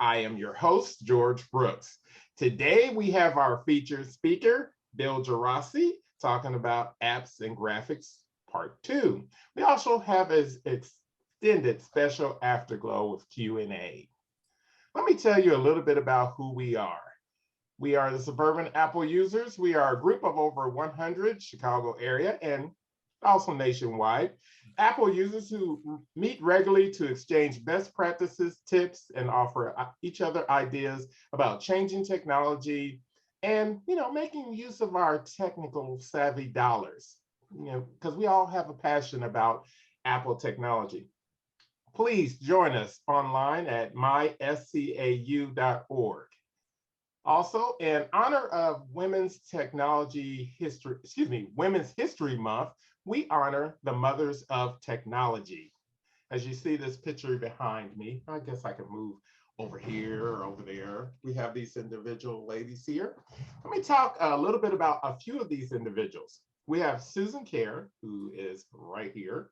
I am your host, George Brooks. Today we have our featured speaker, Bill Geraci, talking about apps and graphics part 2. We also have an extended special afterglow with Q&A. Let me tell you a little bit about who we are. We are the Suburban Apple users. We are a group of over 100 Chicago area and also nationwide Apple users who meet regularly to exchange best practices, tips, and offer each other ideas about changing technology and, making use of our technical savvy dollars, because we all have a passion about Apple technology. Please join us online at myscau.org. Also, in honor of Women's History Month, we honor the mothers of technology. As you see this picture behind me, I guess I can move over here or over there. We have these individual ladies here. Let me talk a little bit about a few of these individuals. We have Susan Kerr, who is right here.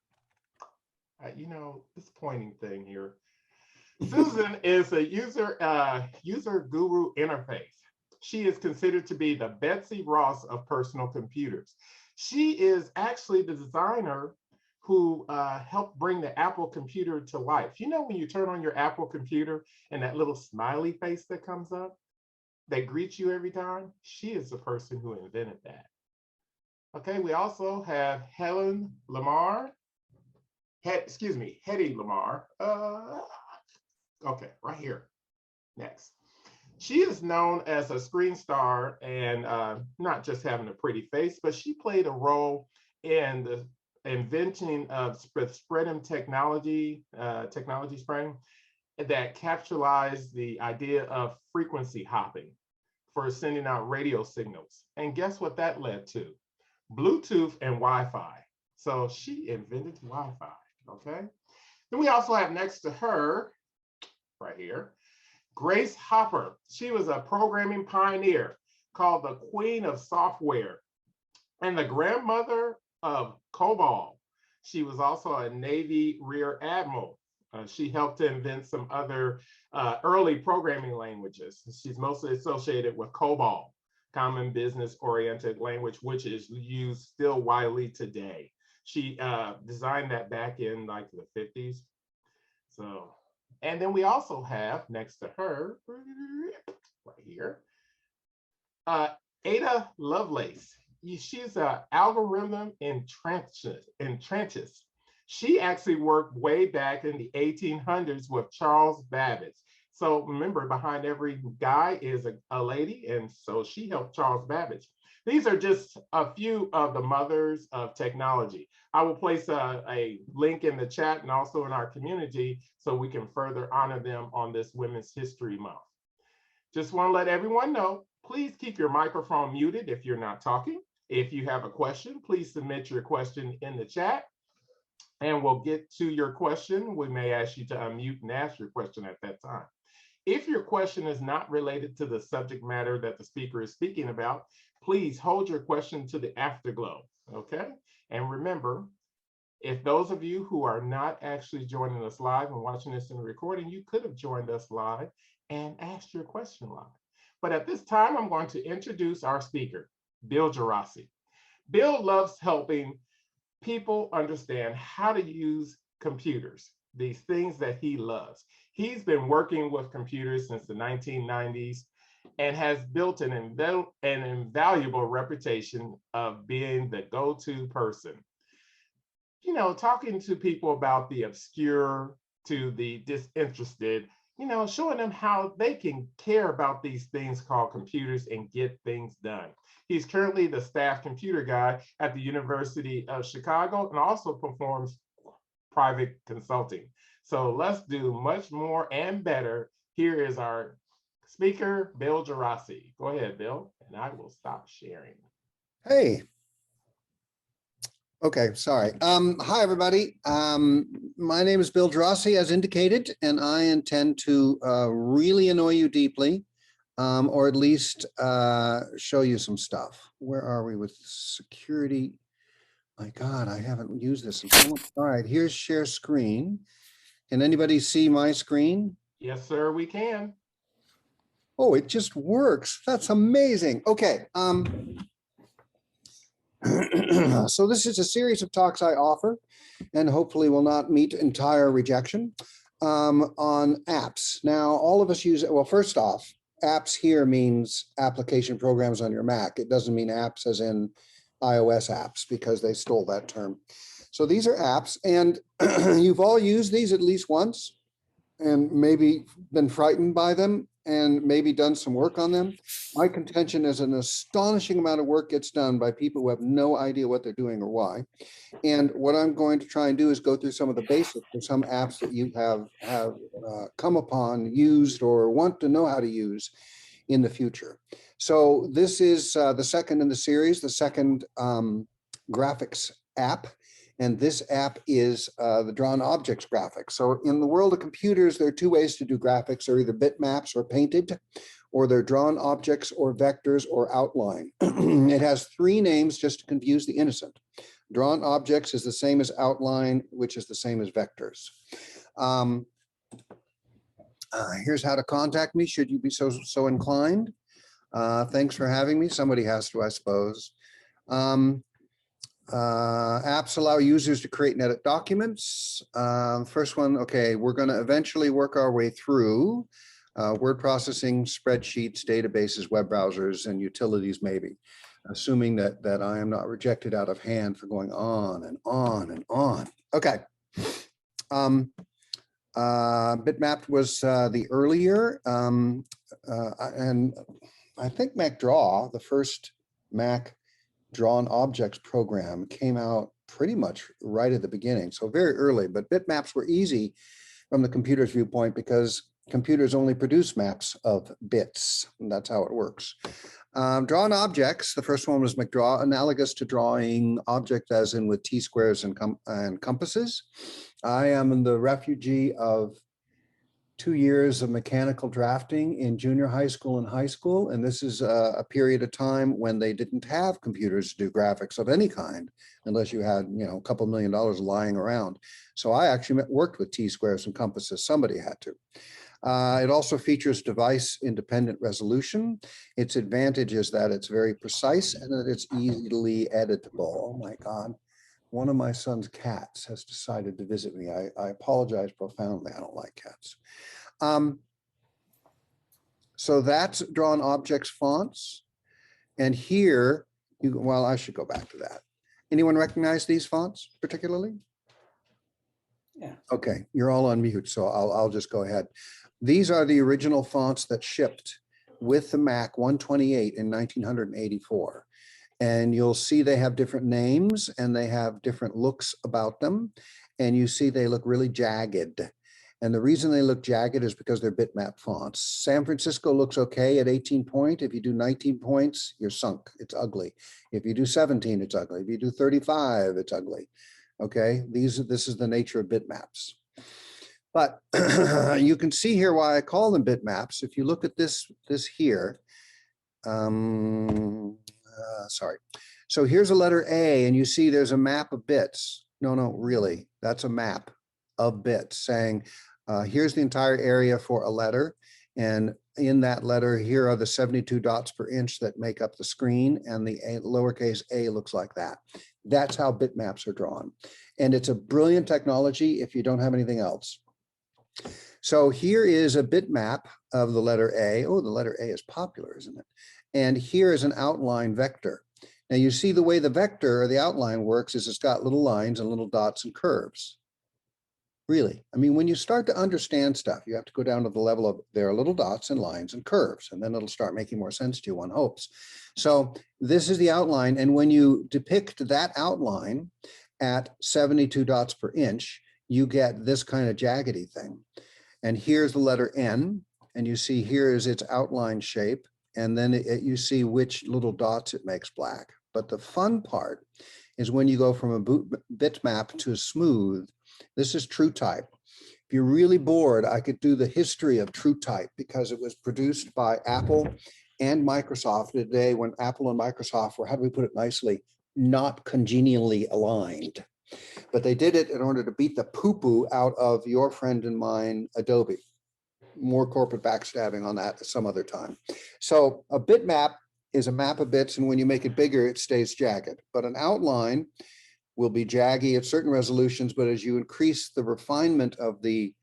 This pointing thing here. Susan is a user guru interface. She is considered to be the Betsy Ross of personal computers. She is actually the designer who helped bring the Apple computer to life. When you turn on your Apple computer and that little smiley face that comes up, that greets you every time, she is the person who invented that. Okay, we also have Hedy Lamarr. Okay, right here, next. She is known as a screen star and not just having a pretty face, but she played a role in the inventing of spreading technology spreading that capitalized the idea of frequency hopping for sending out radio signals. And guess what that led to? Bluetooth and Wi-Fi. So she invented Wi-Fi, okay? Then we also have next to her, right here, Grace Hopper. She was a programming pioneer called the Queen of Software and the grandmother of COBOL. She was also a Navy Rear Admiral. She helped to invent some other early programming languages. She's mostly associated with COBOL, Common Business Oriented Language, which is used still widely today. She designed that back in like the 50s. So. And then we also have next to her, right here, Ada Lovelace. She's an algorithm entrancist. She actually worked way back in the 1800s with Charles Babbage. So remember, behind every guy is a lady, and so she helped Charles Babbage. These are just a few of the mothers of technology. I will place a link in the chat and also in our community so we can further honor them on this Women's History Month. Just want to let everyone know, please keep your microphone muted if you're not talking. If you have a question, please submit your question in the chat and we'll get to your question. We may ask you to unmute and ask your question at that time. If your question is not related to the subject matter that the speaker is speaking about, please hold your question to the afterglow, okay? And remember, if those of you who are not actually joining us live and watching this in the recording, you could have joined us live and asked your question live. But at this time, I'm going to introduce our speaker, Bill Geraci. Bill loves helping people understand how to use computers, these things that he loves. He's been working with computers since the 1990s and has built an invaluable reputation of being the go-to person. Talking to people about the obscure to the disinterested, showing them how they can care about these things called computers and get things done. He's currently the staff computer guy at the University of Chicago and also performs private consulting. So let's do much more and better. Here is our speaker, Bill Geraci. Go ahead, Bill, and I will stop sharing. Hey. Okay, sorry. Hi, everybody. My name is Bill Geraci, as indicated, and I intend to really annoy you deeply, or at least show you some stuff. Where are we with security? My God, I haven't used this in so long. All right, here's share screen. Can anybody see my screen? Yes, sir, we can. Oh, it just works. That's amazing. Okay. So this is a series of talks I offer and hopefully will not meet entire rejection on apps. Now, all of us use it. Well, first off, apps here means application programs on your Mac. It doesn't mean apps as in iOS apps because they stole that term. So these are apps, and you've all used these at least once and maybe been frightened by them and maybe done some work on them. My contention is an astonishing amount of work gets done by people who have no idea what they're doing or why. And what I'm going to try and do is go through some of the basics of some apps that you have come upon, used, or want to know how to use in the future. So this is the second in the series, the second graphics app. And this app is the drawn objects graphics. So in the world of computers, there are two ways to do graphics. They're either bitmaps or painted, or they're drawn objects or vectors or outline. It has three names just to confuse the innocent. Drawn objects is the same as outline, which is the same as vectors. Here's how to contact me should you be so inclined. Thanks for having me. Somebody has to, I suppose. Apps allow users to create and edit documents. First one, okay, we're going to eventually work our way through word processing, spreadsheets, databases, web browsers, and utilities maybe, assuming that I am not rejected out of hand for going on and on and on. Okay. Bitmapped was the earlier, and I think MacDraw, the first Mac drawn objects program, came out pretty much right at the beginning, so very early. But bitmaps were easy from the computer's viewpoint because computers only produce maps of bits, and that's how it works. Drawn objects, the first one was MacDraw, analogous to drawing objects as in with T-squares and compasses. I am the refugee of 2 years of mechanical drafting in junior high school and high school. And this is a period of time when they didn't have computers to do graphics of any kind, unless you had, you know, a couple $1 million lying around. So I actually worked with T-squares and compasses. Somebody had to. It also features device independent resolution. Its advantage is that it's very precise and that it's easily editable. Oh my God. One of my son's cats has decided to visit me. I apologize profoundly. I don't like cats. So that's drawn objects fonts. And here, well, I should go back to that. Anyone recognize these fonts particularly? Yeah. Okay, you're all on mute, so I'll just go ahead. These are the original fonts that shipped with the Mac 128 in 1984. And you'll see they have different names and they have different looks about them. And you see they look really jagged. And the reason they look jagged is because they're bitmap fonts. San Francisco looks okay at 18 point. If you do 19 points, you're sunk. It's ugly. If you do 17, it's ugly. If you do 35, it's ugly. Okay, this is the nature of bitmaps. But you can see here why I call them bitmaps. If you look at this here, sorry. So here's a letter A, and you see there's a map of bits. No, really, that's a map of bits saying, here's the entire area for a letter. And in that letter, here are the 72 dots per inch that make up the screen, and the lowercase a looks like that. That's how bitmaps are drawn. And it's a brilliant technology if you don't have anything else. So here is a bitmap of the letter A. Oh, the letter A is popular, isn't it? And here is an outline vector. Now you see the way the vector or the outline works is it's got little lines and little dots and curves. Really, I mean, when you start to understand stuff, you have to go down to the level of there are little dots and lines and curves, and then it'll start making more sense to you, one hopes. So this is the outline. And when you depict that outline at 72 dots per inch, you get this kind of jaggedy thing. And here's the letter N, and you see here is its outline shape. And then you see which little dots it makes black. But the fun part is when you go from a bitmap to a smooth. This is TrueType. If you're really bored, I could do the history of TrueType because it was produced by Apple and Microsoft a day when Apple and Microsoft were, how do we put it nicely, not congenially aligned. But they did it in order to beat the poo-poo out of your friend and mine, Adobe. more corporate backstabbing on that some other time. So a bitmap is a map of bits, and when you make it bigger, it stays jagged. But an outline will be jaggy at certain resolutions, but as you increase the refinement of the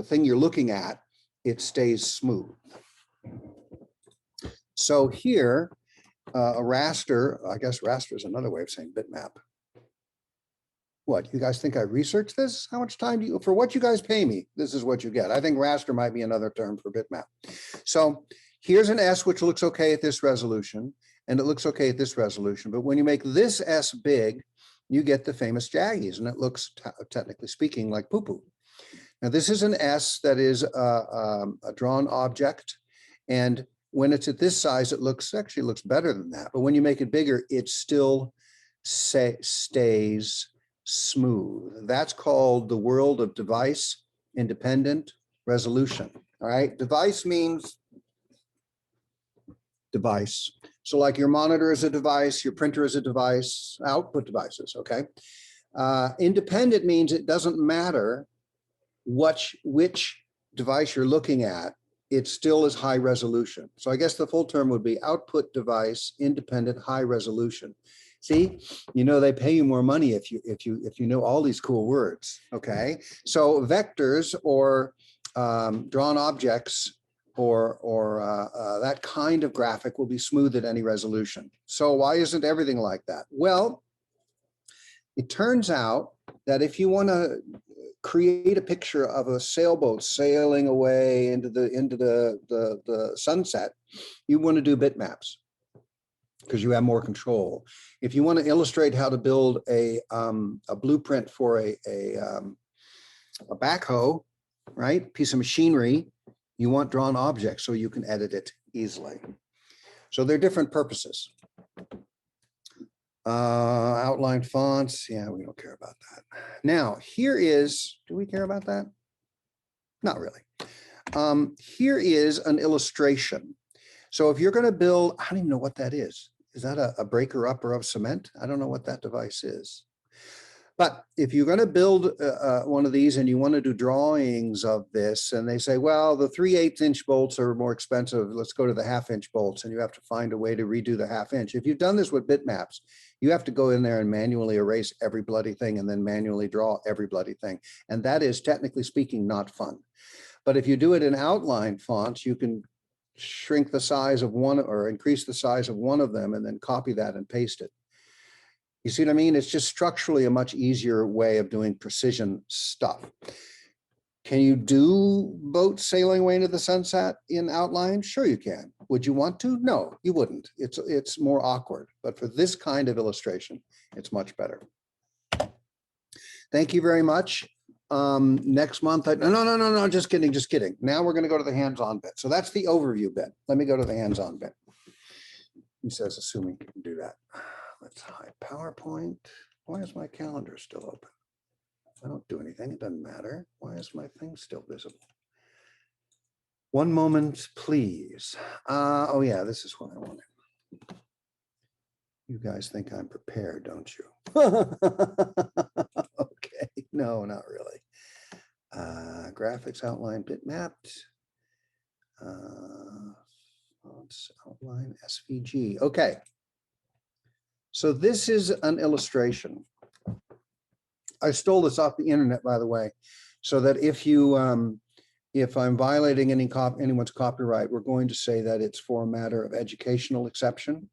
thing you're looking at, it stays smooth. So here, a raster, I guess raster is another way of saying bitmap. What, you guys think I researched this? How much time do you, for what you guys pay me, this is what you get. I think raster might be another term for bitmap. So here's an S, which looks okay at this resolution, and it looks okay at this resolution. But when you make this S big, you get the famous jaggies, and it looks, technically speaking, like poo-poo. Now, this is an S that is a drawn object, and when it's at this size, it actually looks better than that. But when you make it bigger, it still stays smooth. That's called the world of device independent resolution. All right, device means device. So like your monitor is a device, your printer is a device, output devices, okay? Independent means it doesn't matter which device you're looking at, it still is high resolution. So I guess the full term would be output device independent high resolution. See, you know, they pay you more money if you know all these cool words, okay? So vectors or drawn objects or that kind of graphic will be smooth at any resolution. So why isn't everything like that? Well, it turns out that if you want to create a picture of a sailboat sailing away into the sunset, you want to do bitmaps because you have more control. If you want to illustrate how to build a blueprint for a backhoe, right, piece of machinery, you want drawn objects so you can edit it easily. So they're different purposes. Outline fonts, yeah, we don't care about that. Now, here is, do we care about that? Not really. Here is an illustration. So if you're going to build, I don't even know what that is. Is that a breaker upper of cement? I don't know what that device is. But if you're going to build one of these and you want to do drawings of this, and they say, well, the 3/8 inch bolts are more expensive, let's go to the 1/2 inch bolts, and you have to find a way to redo the 1/2 inch. If you've done this with bitmaps, you have to go in there and manually erase every bloody thing and then manually draw every bloody thing. And that is, technically speaking, not fun. But if you do it in outline fonts, you can shrink the size of one or increase the size of one of them and then copy that and paste it. You see what I mean? It's just structurally a much easier way of doing precision stuff. Can you do boats sailing away into the sunset in outline? Sure you can. Would you want to? No, you wouldn't. It's more awkward. But for this kind of illustration, it's much better. Thank you very much. Next month, no, just kidding. Now we're going to go to the hands-on bit. So that's the overview bit. Let me go to the hands-on bit. He says, assuming you can do that. Let's hide PowerPoint. Why is my calendar still open? I don't do anything. It doesn't matter. Why is my thing still visible? One moment, please. Oh yeah, this is what I wanted. You guys think I'm prepared, don't you? Okay, no, not really. Graphics outline bitmapped. Fonts outline SVG. Okay. So this is an illustration. I stole this off the internet, by the way, so that if I'm violating anyone's copyright, we're going to say that it's for a matter of educational exception,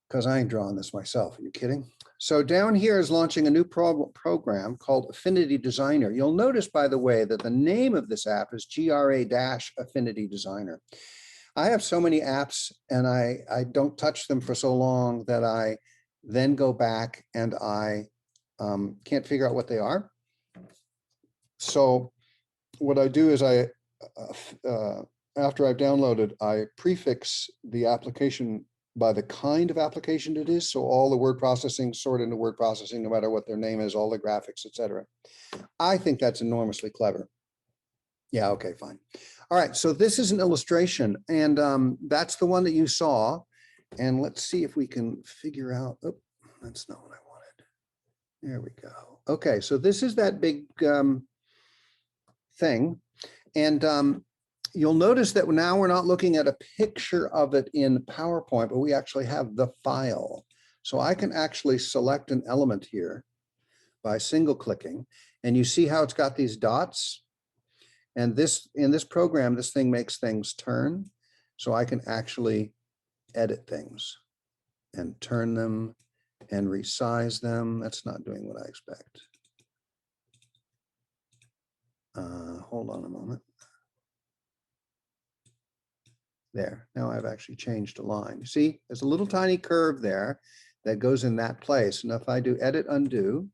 because I ain't drawing this myself. Are you kidding? So down here is launching a new program called Affinity Designer. You'll notice, by the way, that the name of this app is GRA-Affinity Designer. I have so many apps and I don't touch them for so long that I then go back and I can't figure out what they are. So what I do is after I've downloaded, I prefix the application by the kind of application it is. So all the word processing sort into word processing, no matter what their name is, all the graphics, etc. I think that's enormously clever. Yeah, okay, fine. All right, so this is an illustration, and that's the one that you saw. And let's see if we can figure out, oh, that's not what I wanted. There we go. Okay, so this is that big thing. And you'll notice that now we're not looking at a picture of it in PowerPoint, but we actually have the file. So I can actually select an element here by single clicking, and you see how it's got these dots. And this, in this program, this thing makes things turn. So I can actually edit things and turn them and resize them. That's not doing what I expect. Hold on a moment. There, now I've actually changed a line. You see, there's a little tiny curve there that goes in that place. And if I do edit, undo,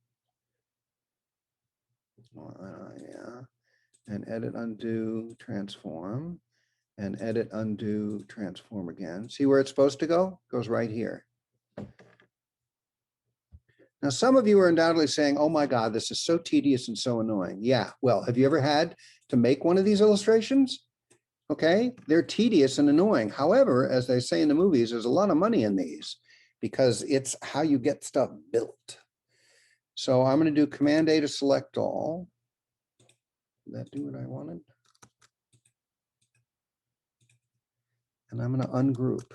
yeah, and edit, undo, transform, and edit, undo, transform again. See where it's supposed to go? It goes right here. Now, some of you are undoubtedly saying, oh my God, this is so tedious and so annoying. Yeah, well, have you ever had to make one of these illustrations? Okay, they're tedious and annoying. However, as they say in the movies, there's a lot of money in these because it's how you get stuff built. So I'm going to do Command A to select all. Did that do what I wanted? And I'm going to ungroup.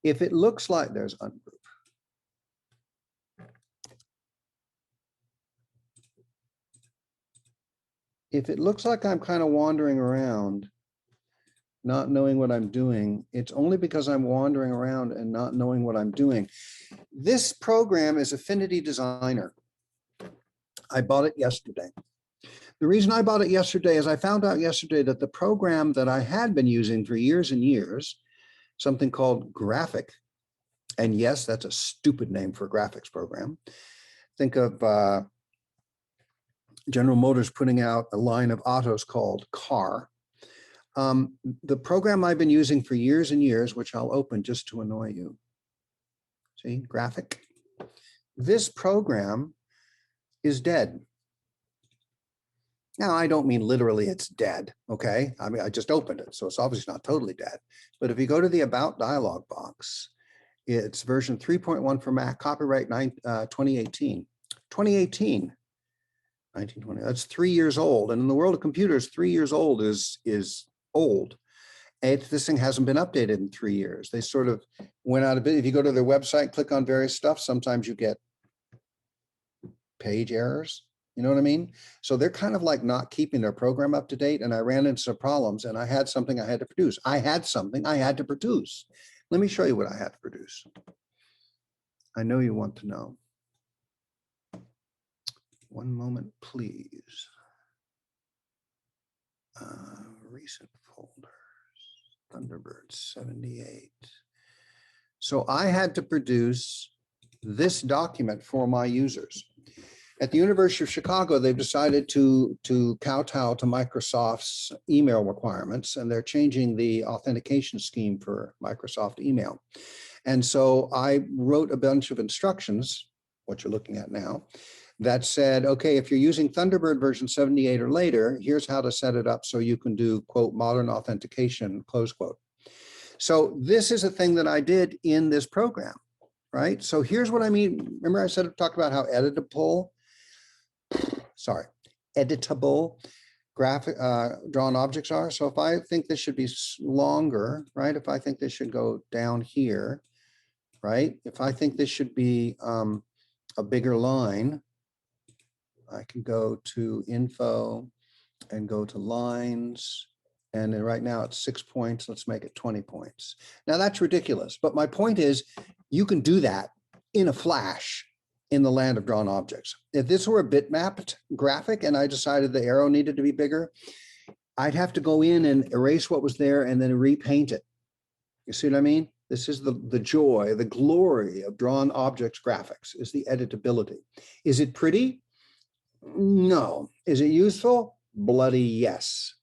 If it looks like there's ungroup. If it looks like I'm kind of wandering around, not knowing what I'm doing, it's only because I'm wandering around and not knowing what I'm doing. This program is Affinity Designer. I bought it yesterday. The reason I bought it yesterday is I found out yesterday that the program that I had been using for years and years, something called Graphic, and yes, that's a stupid name for a graphics program. Think of General Motors putting out a line of autos called Car. The program I've been using for years and years, which I'll open just to annoy you. See, Graphic. This program is dead. Now, I don't mean literally it's dead, okay? I mean, I just opened it, so it's obviously not totally dead. But if you go to the About dialog box, it's version 3.1 for Mac, copyright 2018. 2018. 1920, that's 3 years old. And in the world of computers, 3 years old is old. And this thing hasn't been updated in 3 years. They sort of went out of it. If you go to their website, click on various stuff, sometimes you get page errors. You know what I mean? So they're kind of like not keeping their program up to date. And I ran into some problems and I had something I had to produce. I had something I had to produce. Let me show you what I had to produce. I know you want to know. One moment, please. Recent folders, Thunderbird 78. So I had to produce this document for my users. At the University of Chicago, they've decided to kowtow to Microsoft's email requirements, and they're changing the authentication scheme for Microsoft email. And so I wrote a bunch of instructions, what you're looking at now, that said, okay, if you're using Thunderbird version 78 or later, here's how to set it up so you can do, quote, modern authentication, close quote. So this is a thing that I did in this program, right? So here's what I mean. Remember I said, talked about how editable graphic drawn objects are. So if I think this should be longer, right? If I think this should go down here, right? If I think this should be a bigger line, I can go to info and go to lines. And then right now it's 6 points. Let's make it 20 points. Now that's ridiculous. But my point is you can do that in a flash in the land of drawn objects. If this were a bitmapped graphic and I decided the arrow needed to be bigger, I'd have to go in and erase what was there and then repaint it. You see what I mean? This is the joy, the glory of drawn objects graphics is the editability. Is it pretty? No. Is it useful? Bloody yes.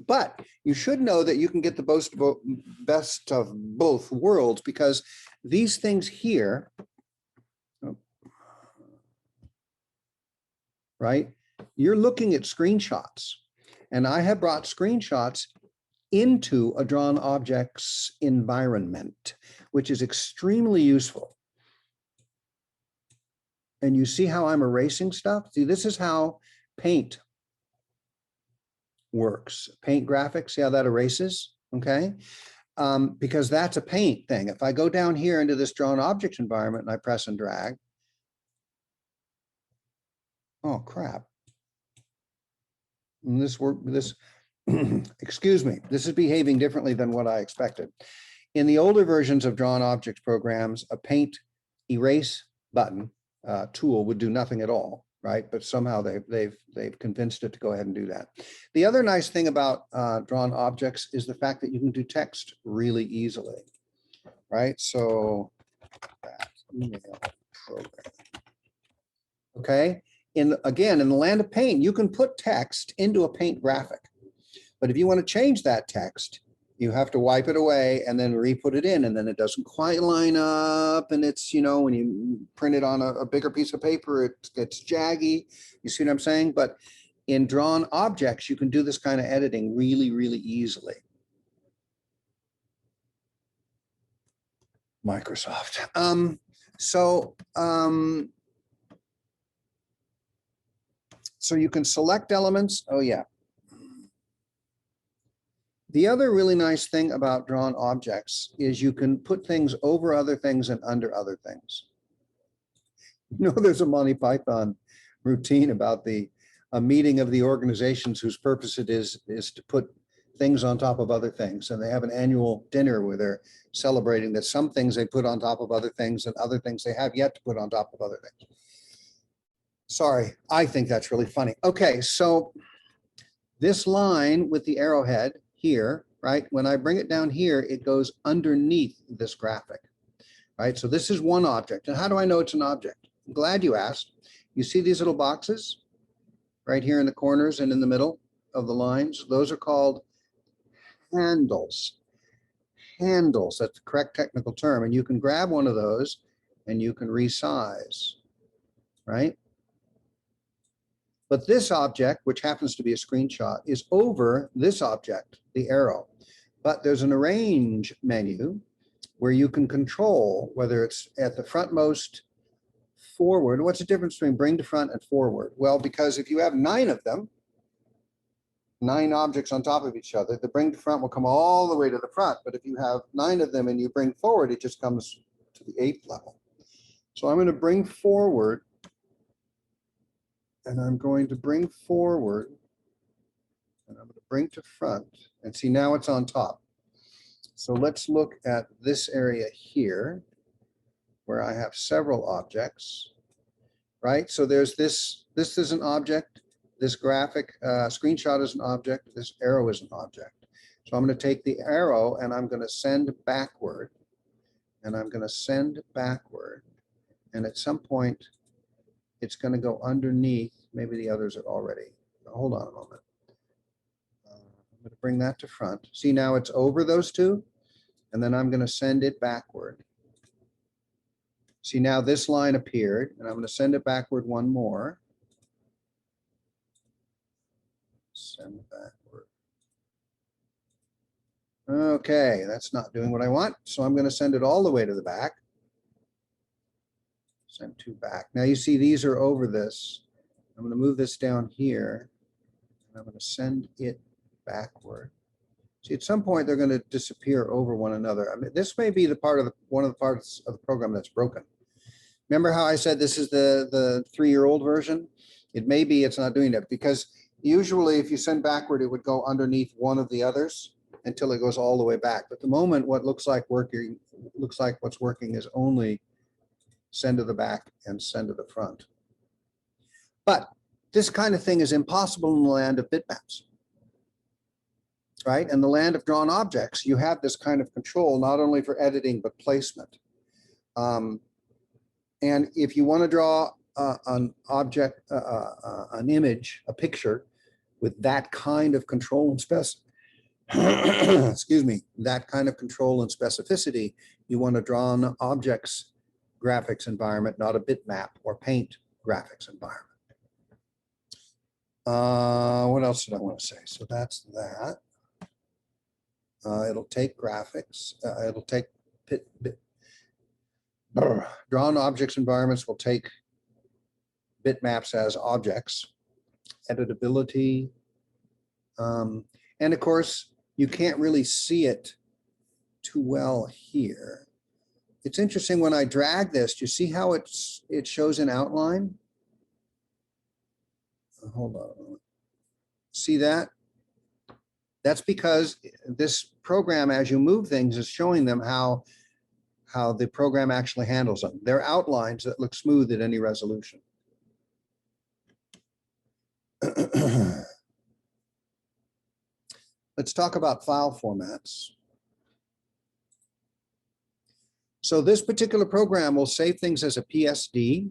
But you should know that you can get the best of both worlds because these things here, right? You're looking at screenshots, and I have brought screenshots into a drawn objects environment, which is extremely useful. And you see how I'm erasing stuff? See, this is how paint works. Paint graphics, see how that erases? Okay. Because that's a paint thing. If I go down here into this drawn objects environment and I press and drag, oh crap. And excuse me, this is behaving differently than what I expected. In the older versions of drawn objects programs, a paint erase button tool would do nothing at all, right? But somehow they've convinced it to go ahead and do that. The other nice thing about drawn objects is the fact that you can do text really easily, right? So that email program. Okay. Again, in the land of paint, you can put text into a paint graphic. But if you want to change that text, you have to wipe it away and then re-put it in, and then it doesn't quite line up. And it's, you know, when you print it on a bigger piece of paper, it gets jaggy. You see what I'm saying? But in drawn objects, you can do this kind of editing really, really easily. Microsoft. So you can select elements. Oh, yeah. The other really nice thing about drawn objects is you can put things over other things and under other things. You know, there's a Monty Python routine about a meeting of the organizations whose purpose it is to put things on top of other things. And they have an annual dinner where they're celebrating that some things they put on top of other things and other things they have yet to put on top of other things. Sorry, I think that's really funny. Okay, so this line with the arrowhead here, right? When I bring it down here, it goes underneath this graphic, right? So this is one object. And how do I know it's an object? I'm glad you asked. You see these little boxes right here in the corners and in the middle of the lines? Those are called handles. Handles, that's the correct technical term. And you can grab one of those and you can resize, right? But this object, which happens to be a screenshot, is over this object, the arrow. But there's an arrange menu where you can control whether it's at the frontmost, forward. What's the difference between bring to front and forward? Well, because if you have 9 of them, 9 objects on top of each other, the bring to front will come all the way to the front. But if you have 9 of them and you bring forward, it just comes to the 8th level. So I'm going to bring forward. And I'm going to bring forward, and I'm going to bring to front, and see now it's on top. So let's look at this area here, where I have several objects, right? So there's this is an object, this graphic screenshot is an object, this arrow is an object. So I'm going to take the arrow and I'm going to send backward, and I'm going to send backward, and at some point, it's going to go underneath. Maybe the others are already. Hold on a moment. I'm going to bring that to front. See, now it's over those 2, and then I'm going to send it backward. See, now this line appeared, and I'm going to send it backward one more. Send backward. Okay, that's not doing what I want. So I'm going to send it all the way to the back. Send 2 back. Now you see these are over this. I'm going to move this down here. And I'm going to send it backward. See, at some point they're going to disappear over one another. I mean, this may be the part of one of the parts of the program that's broken. Remember how I said this is the 3-year-old version? It may be it's not doing that, because usually if you send backward, it would go underneath one of the others until it goes all the way back. But the moment what looks like what's working is only send to the back and send to the front. But this kind of thing is impossible in the land of bitmaps, right? In the land of drawn objects, you have this kind of control, not only for editing, but placement. And if you want to draw an object, an image, a picture with that kind of control and excuse me, that kind of control and specificity, you want to draw an objects graphics environment, not a bitmap or paint graphics environment. What else did I want to say? So that's that. It'll take graphics. It'll take drawn objects environments will take bitmaps as objects, editability. And of course, you can't really see it too well here. It's interesting when I drag this, do you see how it shows an outline? Hold on. See that? That's because this program, as you move things, is showing them how the program actually handles them. They're outlines that look smooth at any resolution. Let's talk about file formats. So this particular program will save things as a PSD,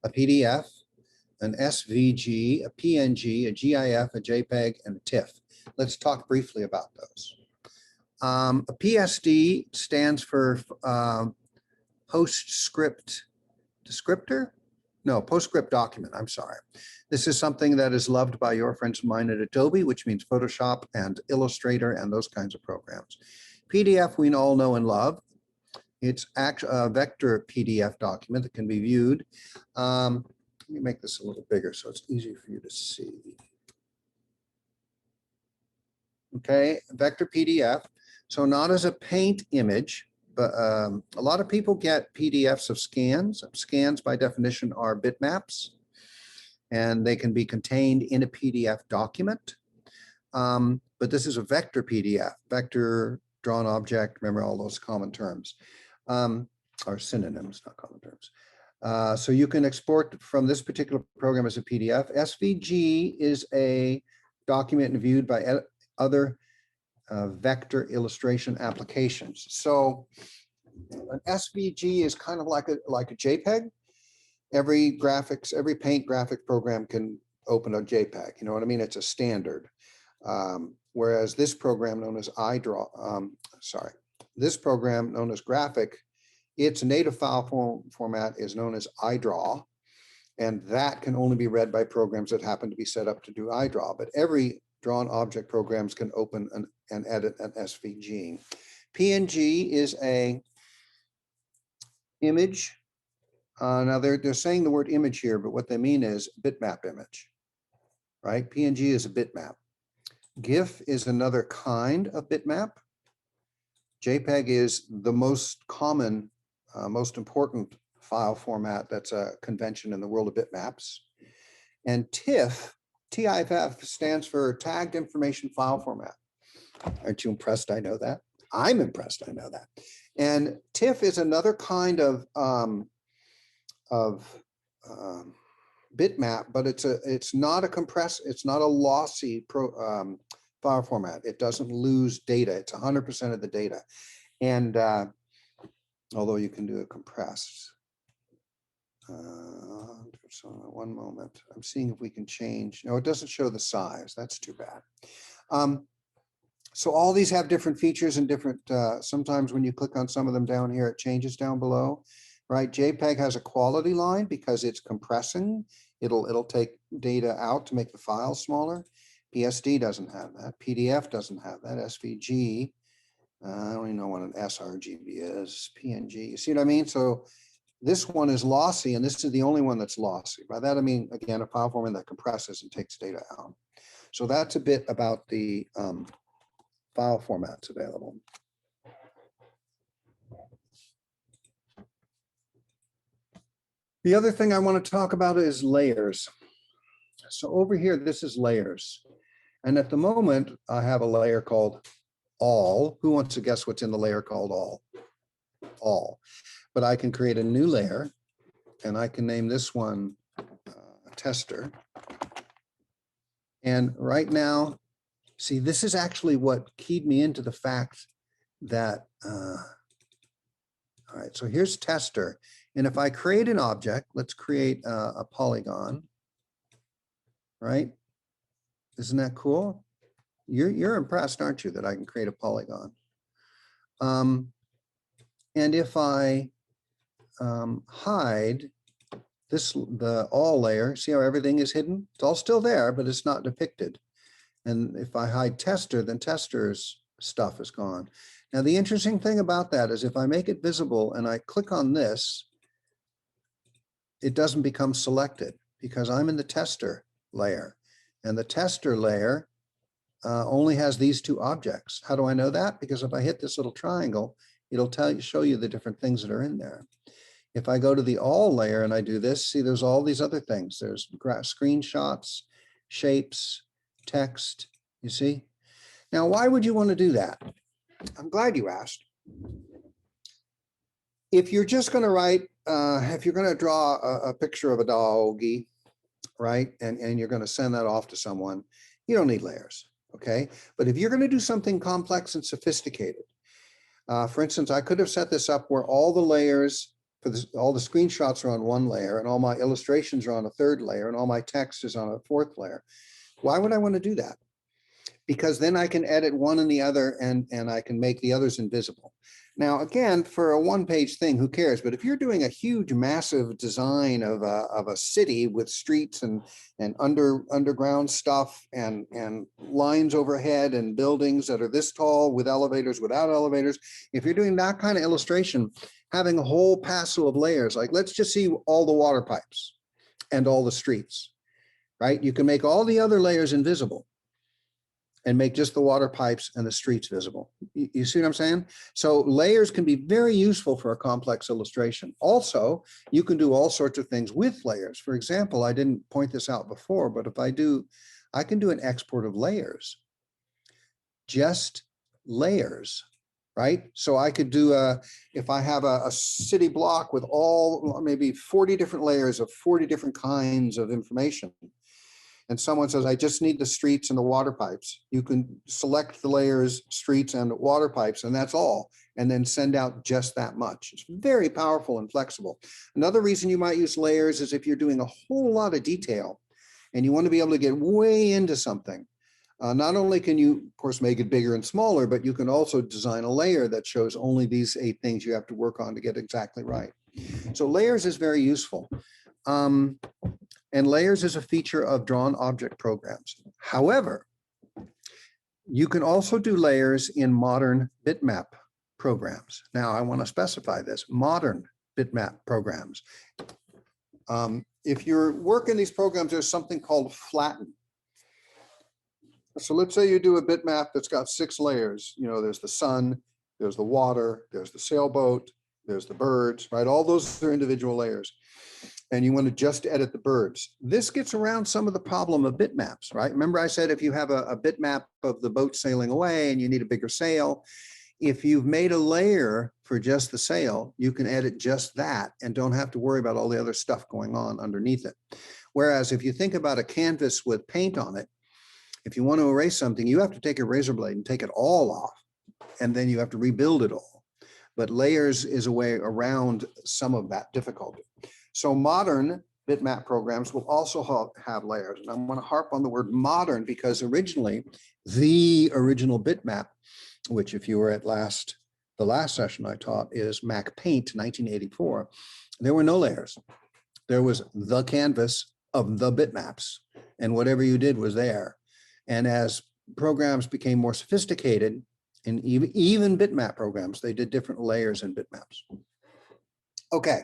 a PDF, an SVG, a PNG, a GIF, a JPEG, and a TIFF. Let's talk briefly about those. A PSD stands for postscript descriptor? No, postscript document, I'm sorry. This is something that is loved by your friends of mine at Adobe, which means Photoshop and Illustrator and those kinds of programs. PDF we all know and love. It's a vector PDF document that can be viewed. Let me make this a little bigger so it's easy for you to see. Okay, vector PDF. So not as a paint image, but a lot of people get PDFs of scans. Scans by definition are bitmaps, and they can be contained in a PDF document. But this is a vector PDF, vector, drawn object, remember all those common terms, or synonyms, not common terms. So you can export from this particular program as a PDF. SVG is a document viewed by other vector illustration applications. So an SVG is kind of like a JPEG. Every paint graphic program can open a JPEG. You know what I mean? It's a standard. Whereas this program known as this program known as Graphic, its native file format is known as iDraw, and that can only be read by programs that happen to be set up to do iDraw. But every drawn object programs can open and edit an SVG. PNG is a image. Now they're saying the word image here, but what they mean is bitmap image, right? PNG is a bitmap. GIF is another kind of bitmap. JPEG is the most common, most important file format that's a convention in the world of bitmaps. And TIFF, TIFF stands for Tagged Information File Format. Aren't you impressed? I know that. I'm impressed. I know that. And TIFF is another kind of bitmap, but it's not a lossy file format. It doesn't lose data. It's 100% of the data. And although you can do a compressed. So one moment, I'm seeing if we can change. No, it doesn't show the size. That's too bad. So all these have different features and different, sometimes when you click on some of them down here, it changes down below, right? JPEG has a quality line because it's compressing. It'll take data out to make the file smaller. PSD doesn't have that. PDF doesn't have that. SVG, I don't even know what an sRGB is. PNG, you see what I mean? So this one is lossy, and this is the only one that's lossy. By that, I mean, again, a file format that compresses and takes data out. So that's a bit about the file formats available. The other thing I want to talk about is layers. So over here, this is layers. And at the moment, I have a layer called all. Who wants to guess what's in the layer called all? All. But I can create a new layer, and I can name this one tester. And right now, see, this is actually what keyed me into the fact that, all right, so here's tester. And if I create an object, let's create a polygon, right? Isn't that cool? You're impressed, aren't you, that I can create a polygon? And if I hide the all layer, see how everything is hidden? It's all still there, but it's not depicted. And if I hide tester, then tester's stuff is gone. Now, the interesting thing about that is if I make it visible and I click on this, it doesn't become selected because I'm in the tester layer, and the tester layer only has these two objects. How do I know that? Because if I hit this little triangle, it'll show you the different things that are in there. If I go to the all layer and I do this, see, there's all these other things. There's screenshots, shapes, text, you see? Now, why would you want to do that? I'm glad you asked. If you're just going to write, if you're going to draw a picture of a doggy, right, and you're going to send that off to someone, you don't need layers, okay? But if you're going to do something complex and sophisticated, for instance, I could have set this up where all the layers for this, all the screenshots are on one layer, and all my illustrations are on a third layer, and all my text is on a fourth layer. Why would I want to do that? Because then I can edit one and the other, and I can make the others invisible. Now, again, for a one-page thing, who cares? But if you're doing a huge, massive design of a city with streets and underground stuff and lines overhead and buildings that are this tall with elevators, without elevators, if you're doing that kind of illustration, having a whole passel of layers, like let's just see all the water pipes and all the streets, right? You can make all the other layers invisible and make just the water pipes and the streets visible. You see what I'm saying? So layers can be very useful for a complex illustration. Also, you can do all sorts of things with layers. For example, I didn't point this out before, but if I do, I can do an export of layers. Just layers, right? So I could do if I have a city block with all maybe 40 different layers of 40 different kinds of information, and someone says, I just need the streets and the water pipes, you can select the layers, streets and water pipes, and that's all, and then send out just that much. It's very powerful and flexible. Another reason you might use layers is if you're doing a whole lot of detail and you want to be able to get way into something. Not only can you, of course, make it bigger and smaller, but you can also design a layer that shows only these 8 things you have to work on to get exactly right. So layers is very useful. And layers is a feature of drawn object programs. However, you can also do layers in modern bitmap programs. Now, I want to specify this, modern bitmap programs. If you're working these programs, there's something called flatten. So let's say you do a bitmap that's got 6 layers. You know, there's the sun, there's the water, there's the sailboat, there's the birds, right? All those are individual layers. And you want to just edit the birds. This gets around some of the problem of bitmaps, right? Remember I said if you have a bitmap of the boat sailing away and you need a bigger sail, if you've made a layer for just the sail, you can edit just that and don't have to worry about all the other stuff going on underneath it. Whereas if you think about a canvas with paint on it, if you want to erase something, you have to take a razor blade and take it all off, and then you have to rebuild it all. But layers is a way around some of that difficulty. So modern bitmap programs will also have layers. And I'm going to harp on the word modern because originally, the original bitmap, which if you were at the last session I taught is Mac Paint 1984, there were no layers. There was the canvas of the bitmaps, and whatever you did was there. And as programs became more sophisticated, and even bitmap programs, they did different layers in bitmaps. Okay.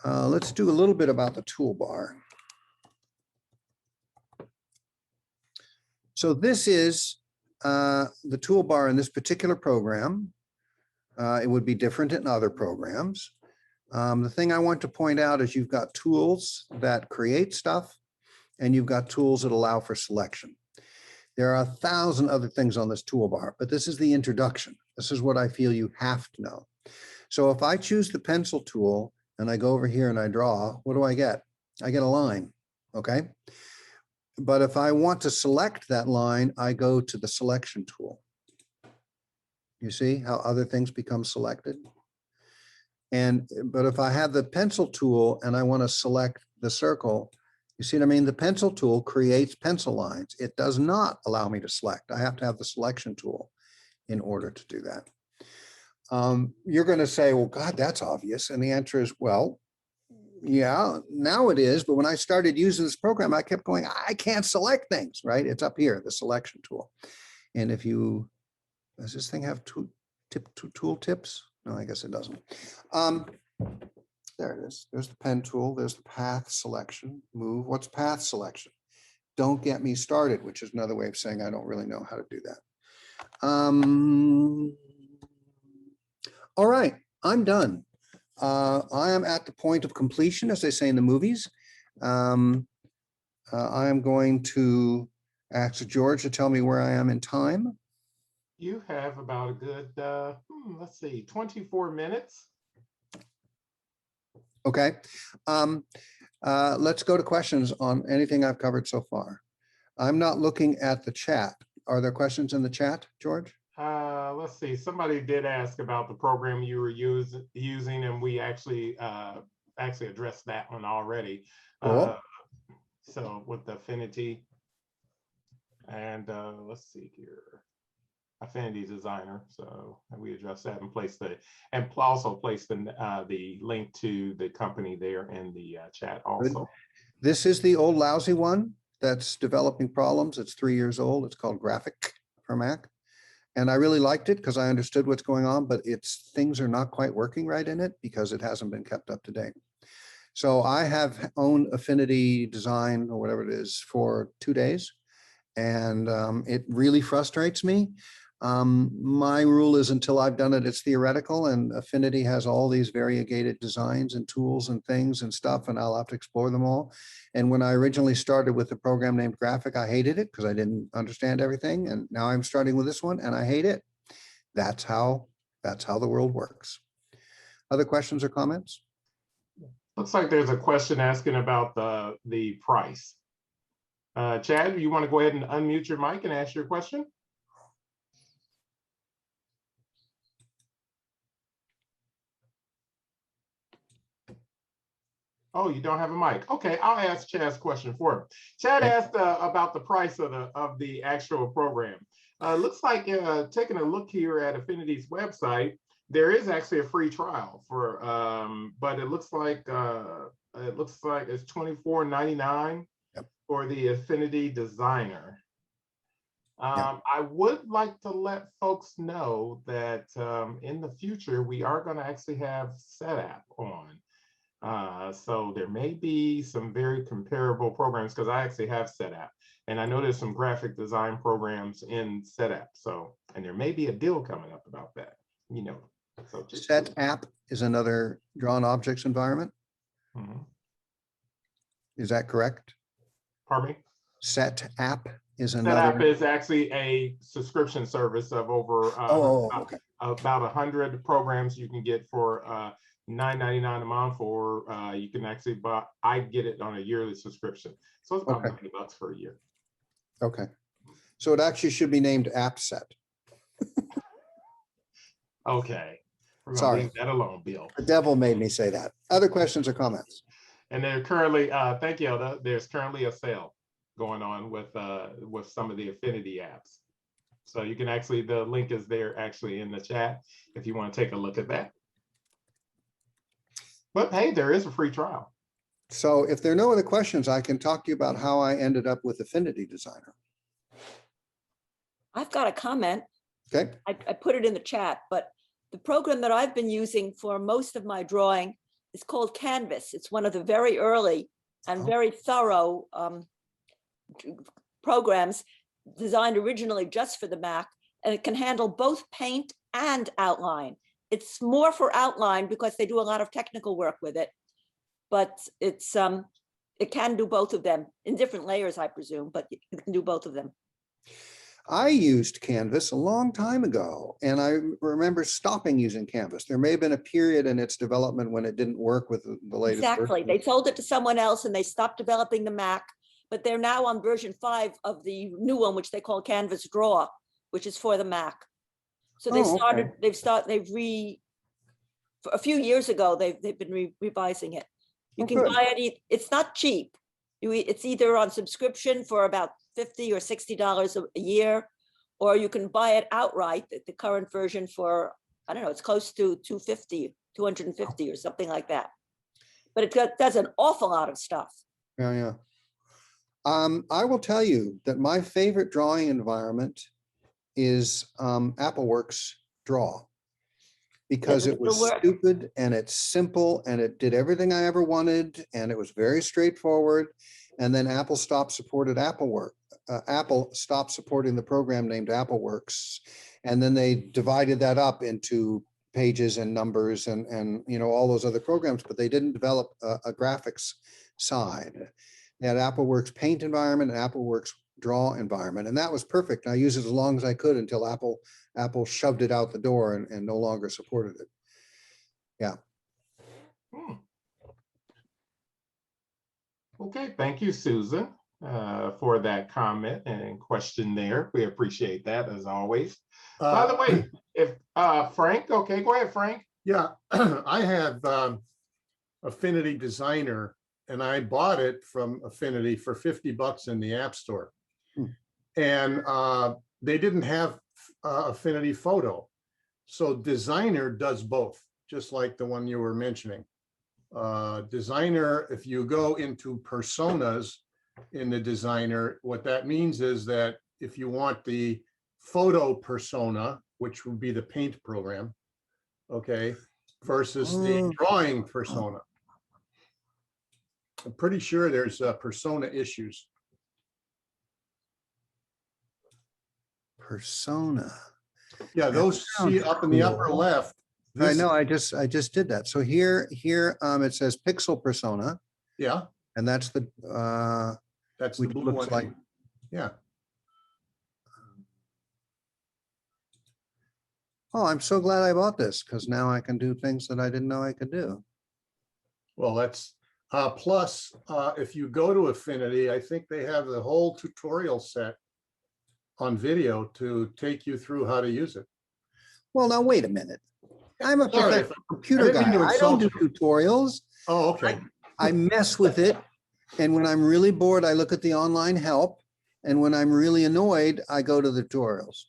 Let's do a little bit about the toolbar. So this is the toolbar in this particular program. It would be different in other programs. The thing I want to point out is you've got tools that create stuff, and you've got tools that allow for selection. There are 1,000 other things on this toolbar, but this is the introduction. This is what I feel you have to know. So if I choose the pencil tool and I go over here and I draw, what do I get? I get a line, okay? But if I want to select that line, I go to the selection tool. You see how other things become selected? But if I have the pencil tool and I want to select the circle, you see what I mean? The pencil tool creates pencil lines. It does not allow me to select. I have to have the selection tool in order to do that. You're going to say, well, God, that's obvious. And the answer is, well, yeah, now it is. But when I started using this program, I kept going, I can't select things, right? It's up here, the selection tool. And if you, does this thing have tool tips? No, I guess it doesn't. There it is. There's the pen tool. There's the path selection. Move. What's path selection? Don't get me started, which is another way of saying I don't really know how to do that. All right, I'm done. I am at the point of completion, as they say in the movies. I am going to ask George to tell me where I am in time. You have about a good, let's see, 24 minutes. Okay. Let's go to questions on anything I've covered so far. I'm not looking at the chat. Are there questions in the chat, George? Let's see. Somebody did ask about the program you were using, and we actually addressed that one already. Cool. So with the Affinity, and let's see here, Affinity Designer. So we addressed that and placed and also placed the link to the company there in the chat also. This is the old lousy one that's developing problems. It's 3 years old. It's called Graphic for Mac. And I really liked it because I understood what's going on, but things are not quite working right in it because it hasn't been kept up to date. So I have owned Affinity Design or whatever it is for 2 days. And it really frustrates me. My rule is until I've done it, it's theoretical, and Affinity has all these variegated designs and tools and things and stuff, and I'll have to explore them all. And when I originally started with a program named Graphic, I hated it because I didn't understand everything. And now I'm starting with this one and I hate it. That's how the world works. Other questions or comments? Looks like there's a question asking about the price. Chad, you want to go ahead and unmute your mic and ask your question? Oh, you don't have a mic. Okay, I'll ask Chad's question for him. Chad asked about the price of the actual program. Looks like taking a look here at Affinity's website, there is actually a free trial for, but it looks like it's $24.99 for the Affinity Designer. I would like to let folks know that in the future we are going to actually have SetApp on. So there may be some very comparable programs because I actually have SetApp, and I know there's some graphic design programs in SetApp. So, and there may be a deal coming up about that, you know. So SetApp is another drawn objects environment. Is that correct? Pardon me? SetApp is another. SetApp is actually a subscription service of over about 100 programs you can get for $9.99 a month, or you can actually buy. I get it on a yearly subscription, so it's about $90 for a year. Okay, so it actually should be named AppSet. Okay, we're Sorry, leave that alone, Bill. The devil made me say that. Other questions or comments? And they're currently, thank you, Elda. There's currently a sale going on with some of the Affinity apps. So you can actually, the link is there actually in the chat if you want to take a look at that. But hey, there is a free trial. So if there are no other questions, I can talk to you about how I ended up with Affinity Designer. I've got a comment. Okay. I put it in the chat, but the program that I've been using for most of my drawing is called Canvas. It's one of the very early and very thorough programs designed originally just for the Mac, and it can handle both paint and outline. It's more for outline because they do a lot of technical work with it, but it can do both of them in different layers, I presume, but it can do both of them. I used Canvas a long time ago, and I remember stopping using Canvas. There may have been a period in its development when it didn't work with the latest Exactly. version. They sold it to someone else and they stopped developing the Mac, but they're now on version 5 of the new one, which they call Canvas Draw, which is for the Mac. So they a few years ago, they've been revising it. You can buy it. It's not cheap. It's either on subscription for about $50 or $60 a year, or you can buy it outright, the current version for, I don't know, it's close to $250 or something like that. But it does an awful lot of stuff. Yeah. I will tell you that my favorite drawing environment is AppleWorks Draw. because Does it it was still work? stupid and it's simple and it did everything I ever wanted and it was very straightforward. And then Apple stopped supported Apple stopped supporting the program named AppleWorks. And then they divided that up into pages and numbers and all those other programs, but they didn't develop a graphics side. They had AppleWorks Paint environment and AppleWorks Draw environment, and that was perfect. I used it as long as I could until Apple shoved it out the door and no longer supported it. Yeah. Okay, thank you, Susan, for that comment and question there. We appreciate that as always. By the way, if Frank, okay, go ahead, Frank. Yeah, I have Affinity Designer, and I bought it from Affinity for $50 in the App Store. And they didn't have Affinity Photo. So Designer does both, just like the one you were mentioning. Designer, if you go into personas in the Designer, what that means is that if you want the photo persona, which would be the paint program, okay, versus the drawing persona. I'm pretty sure there's persona issues. Persona. Yeah, those see up in the upper left. I know, I just did that. So here it says pixel persona, Yeah, and that's the that's the which blue looks one. like, Yeah, oh, I'm so glad I bought this because now I can do things that I didn't know I could do. well, that's plus if you go to Affinity, I think they have the whole tutorial set on video to take you through how to use it. Well, now wait a minute. I'm a Sorry, professional computer didn't mean guy. to I don't do insult tutorials. Oh, okay. I mess with it. And when I'm really bored, I look at the online help. And when I'm really annoyed, I go to the tutorials.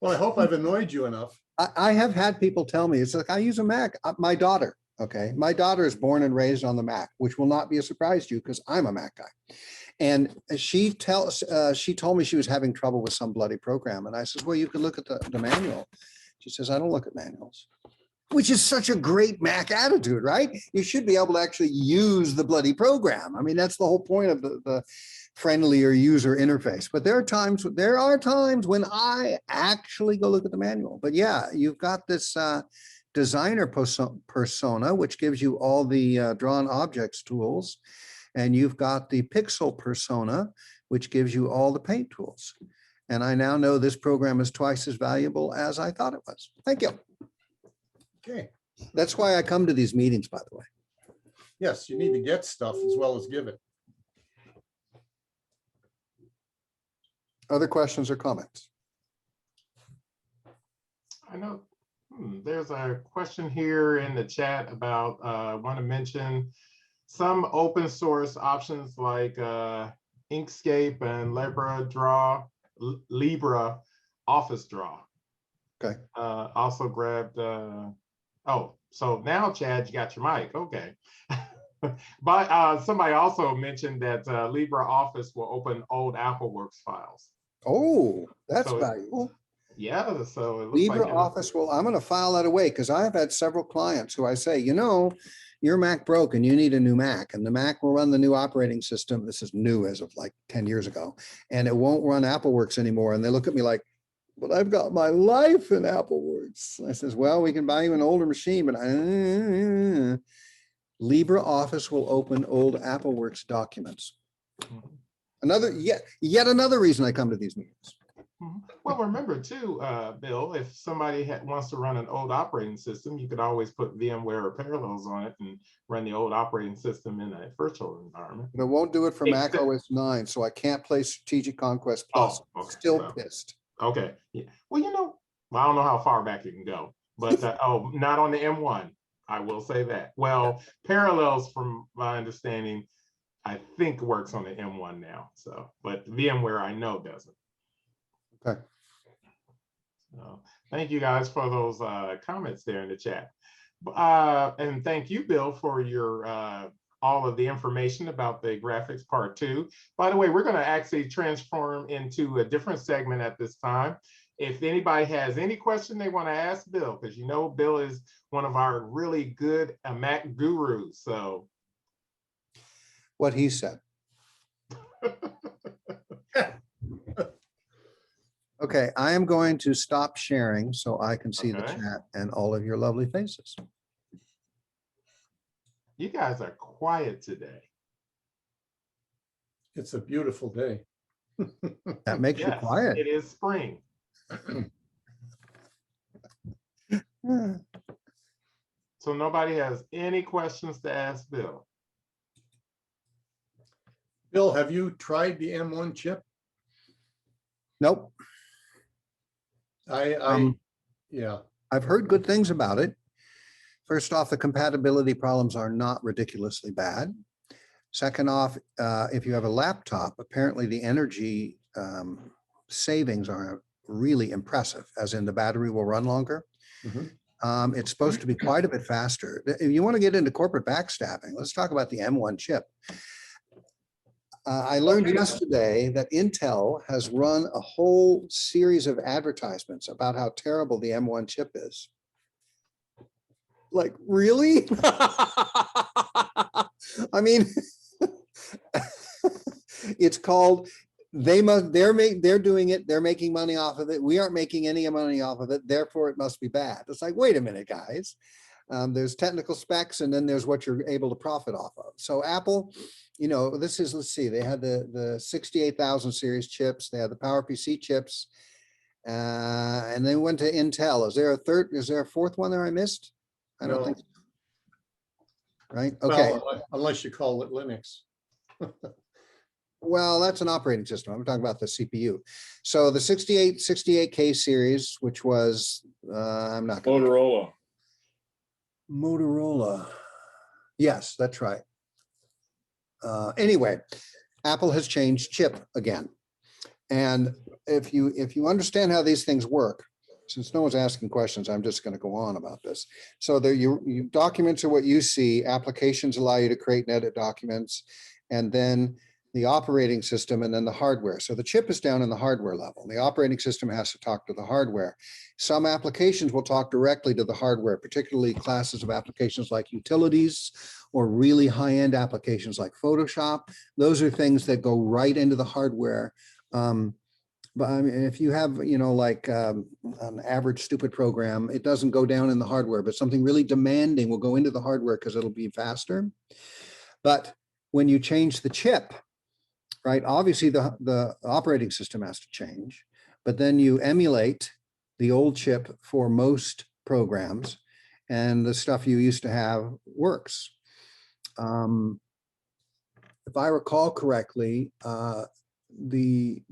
Well, I hope I've annoyed you enough. I have had people tell me, it's like, I use a Mac. My daughter, okay. My daughter is born and raised on the Mac, which will not be a surprise to you because I'm a Mac guy. And she told me she was having trouble with some bloody program. And I said, well, you can look at the manual. She says, I don't look at manuals, which is such a great Mac attitude, right? You should be able to actually use the bloody program. I mean, that's the whole point of the friendlier user interface. But there are times when I actually go look at the manual. But yeah, you've got this designer persona, which gives you all the drawn objects tools. And you've got the pixel persona, which gives you all the paint tools. And I now know this program is twice as valuable as I thought it was. Thank you. Okay. That's why I come to these meetings, by the way. Yes, you need to get stuff as well as give it. Other questions or comments? I know there's a question here in the chat about, want to mention some open source options like Inkscape and Libra Office Draw. Okay. Also grabbed, oh, so now Chad, you got your mic, okay. But somebody also mentioned that LibreOffice will open old AppleWorks files. Oh, that's So valuable. Yeah, so it looks like LibreOffice, well, I'm going to file that away because I've had several clients who I say, your Mac broke and you need a new Mac, and the Mac will run the new operating system. This is new as of like 10 years ago, and it won't run AppleWorks anymore. And they look at me like, but I've got my life in AppleWorks. I says, well, we can buy you an older machine, but LibreOffice will open old AppleWorks documents. Yet another reason I come to these meetings. Well, remember too, Bill, if somebody wants to run an old operating system, you could always put VMware or Parallels on it and run the old operating system in a virtual environment. But it won't do it for Mac OS 9, so I can't play Strategic Conquest Plus. Oh, okay. Still pissed. Okay. Yeah. Well, I don't know how far back you can go, but not on the M1. I will say that. Well, Parallels, from my understanding, I think works on the M1 now. So, but VMware I know doesn't. Okay. So thank you guys for those comments there in the chat. And thank you, Bill, for your all of the information about the graphics part 2. By the way, we're going to actually transform into a different segment at this time. if anybody has any question they want to ask Bill, because you know Bill is one of our really good Mac gurus. So What he said. Okay, I am going to stop sharing so I can see the Okay. chat and all of your lovely faces. you guys are quiet today. It's a beautiful day. That makes you Yes, quiet. it is spring. So nobody has any questions to ask Bill. Bill, have you tried the M1 chip? Nope. Yeah, I've heard good things about it. First off, the compatibility problems are not ridiculously bad. Second off, if you have a laptop, apparently the energy savings are really impressive, as in the battery will run longer. Mhm. It's supposed to be quite a bit faster. If you want to get into corporate backstabbing, let's talk about the M1 chip. I learned yesterday that Intel has run a whole series of advertisements about how terrible the M1 chip is. Like, really? I mean, it's called, they're doing it, they're making money off of it. We aren't making any money off of it, therefore it must be bad. It's like, wait a minute, guys. There's technical specs and then there's what you're able to profit off of. So Apple, you know, this is, let's see, they had the 68,000 series chips, they had the PowerPC chips, and they went to Intel. Is there a fourth one there I missed? I don't No. think so. Right, okay. Well, unless you call it Linux. Well, that's an operating system. I'm talking about the CPU. So the 68K series, which was, I'm not gonna. Motorola. Yes, that's right. Anyway, Apple has changed chip again. And if you understand how these things work, since no one's asking questions, I'm just going to go on about this. So there, you documents are what you see. Applications allow you to create and edit documents, and then the operating system, and then the hardware. So the chip is down in the hardware level. The operating system has to talk to the hardware. Some applications will talk directly to the hardware, particularly classes of applications like utilities or really high-end applications like Photoshop. Those are things that go right into the hardware. But I mean, if you have, you know, like an average stupid program, it doesn't go down in the hardware, but something really demanding will go into the hardware because it'll be faster. But when you change the chip, right, obviously the operating system has to change, but then you emulate the old chip for most programs and the stuff you used to have works. If I recall correctly, the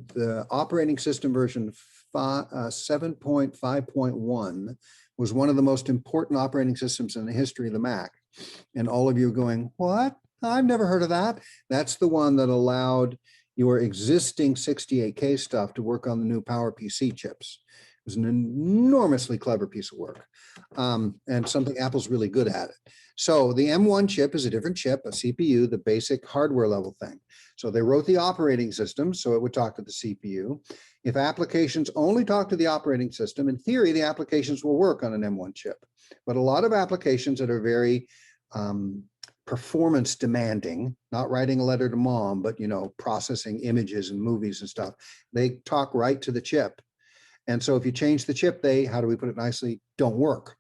operating system version 7.5.1 was one of the most important operating systems in the history of the Mac. And all of you are going, what? I've never heard of that. That's the one that allowed your existing 68K stuff to work on the new PowerPC chips. It was an enormously clever piece of work, and something Apple's really good at it. So the M1 chip is a different chip, a CPU, the basic hardware level thing. So they wrote the operating system so it would talk to the CPU. If applications only talk to the operating system, in theory, the applications will work on an M1 chip. But a lot of applications that are very performance demanding, not writing a letter to mom, but, you know, processing images and movies and stuff, they talk right to the chip. And so if you change the chip, they, how do we put it nicely, don't work.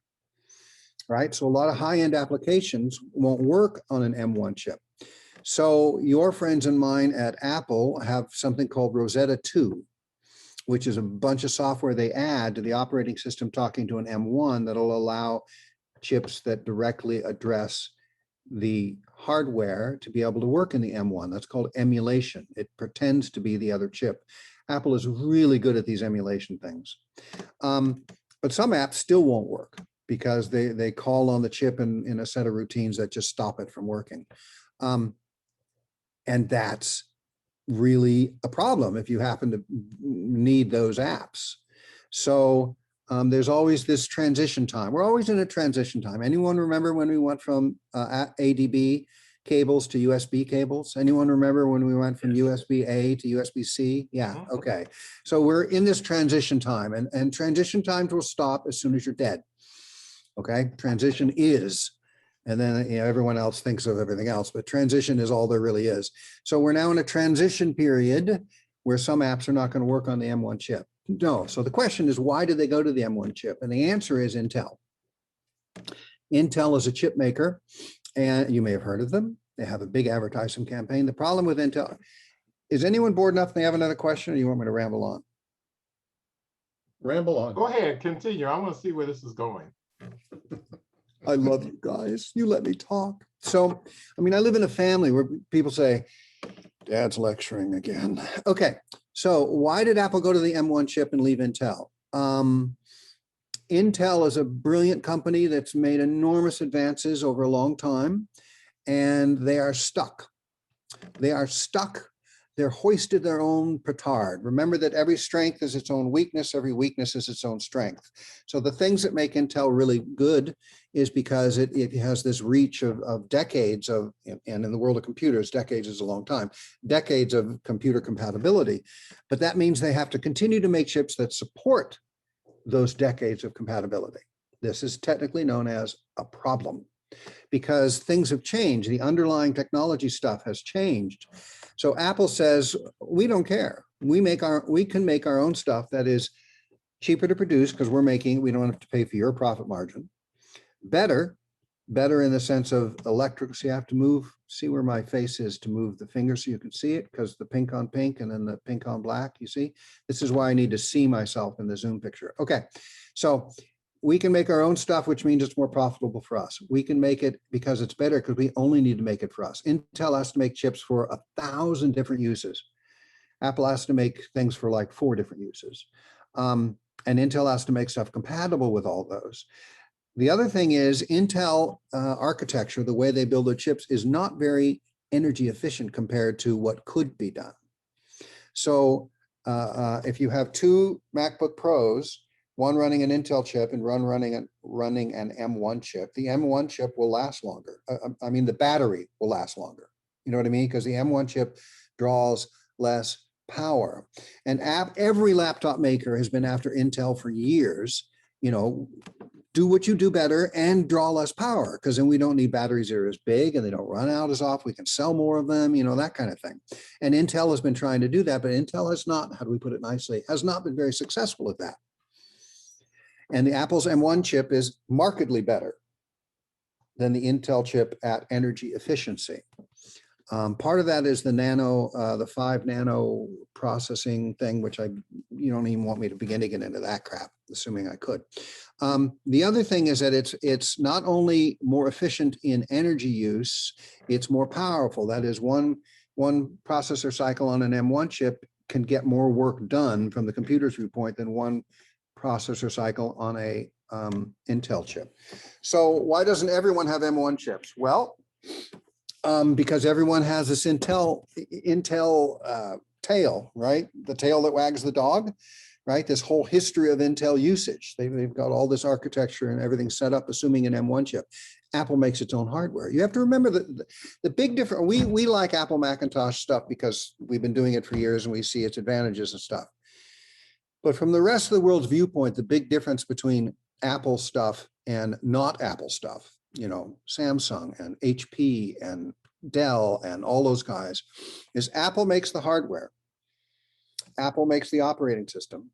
Right? So a lot of high-end applications won't work on an M1 chip. So your friends and mine at Apple have something called Rosetta 2, which is a bunch of software they add to the operating system talking to an M1 that'll allow chips that directly address the hardware to be able to work in the M1. That's called emulation. It pretends to be the other chip. Apple is really good at these emulation things. But some apps still won't work because they call on the chip in a set of routines that just stop it from working. And that's really a problem if you happen to need those apps. So there's always this transition time. We're always in a transition time. Anyone remember when we went from ADB cables to USB cables. Anyone remember when we went from USB-A to USB-C? Yeah, Mhm. okay. So we're in this transition time, and transition times will stop as soon as you're dead. Okay, transition is, and then everyone else thinks of everything else, but transition is all there really is. So we're now in a transition period where some apps are not going to work on the M1 chip. No, so the question is, why did they go to the M1 chip? And the answer is Intel. Intel is a chip maker, and you may have heard of them. They have a big advertising campaign. The problem with Intel, is anyone bored enough? They have another question, or you want me to ramble on? Ramble on. Go ahead, continue. I want to see where this is going. I love you guys. You let me talk. So, I mean, I live in a family where people say, Dad's lecturing again. Okay, so why did Apple go to the M1 chip and leave Intel? Intel is a brilliant company that's made enormous advances over a long time, and they are stuck. They are stuck. They're hoisted their own petard. Remember that every strength is its own weakness. Every weakness is its own strength. So the things that make Intel really good is because it has this reach of decades of, and in the world of computers, decades is a long time, decades of computer compatibility. But that means they have to continue to make chips that support those decades of compatibility. This is technically known as a problem because things have changed. The underlying technology stuff has changed. So Apple says, we don't care. We can make our own stuff that is cheaper to produce because we don't have to pay for your profit margin. Better in the sense of electric. So you have to see where my face is to move the finger so you can see it, because the pink on pink and then the pink on black, you see? This is why I need to see myself in the Zoom picture. Okay, so we can make our own stuff, which means it's more profitable for us. We can make it because it's better because we only need to make it for us. Intel has to make chips for 1,000 different uses. Apple has to make things for like 4 different uses. And Intel has to make stuff compatible with all those. The other thing is Intel architecture, the way they build their chips, is not very energy efficient compared to what could be done. So if you have 2 MacBook Pros, one running an Intel chip and running an M1 chip, the M1 chip will last longer. I mean, the battery will last longer. You know what I mean? Because the M1 chip draws less power. And every laptop maker has been after Intel for years, do what you do better and draw less power, because then we don't need batteries that are as big and they don't run out as often. We can sell more of them, that kind of thing. And Intel has been trying to do that, but Intel has not, how do we put it nicely, has not been very successful at that. And the Apple's M1 chip is markedly better than the Intel chip at energy efficiency. Part of that is the 5 nano processing thing, which you don't even want me to begin to get into that crap, assuming I could. The other thing is that it's not only more efficient in energy use, it's more powerful. That is, one processor cycle on an M1 chip can get more work done from the computer's viewpoint than one processor cycle on a Intel chip. So why doesn't everyone have M1 chips? Well, because everyone has this Intel tail, right? The tail that wags the dog, right? This whole history of Intel usage. They've got all this architecture and everything set up, assuming an M1 chip. Apple makes its own hardware. You have to remember that the big difference, we like Apple Macintosh stuff because we've been doing it for years and we see its advantages and stuff. But from the rest of the world's viewpoint, the big difference between Apple stuff and not Apple stuff, Samsung and HP and Dell and all those guys, is Apple makes the hardware. Apple makes the operating system.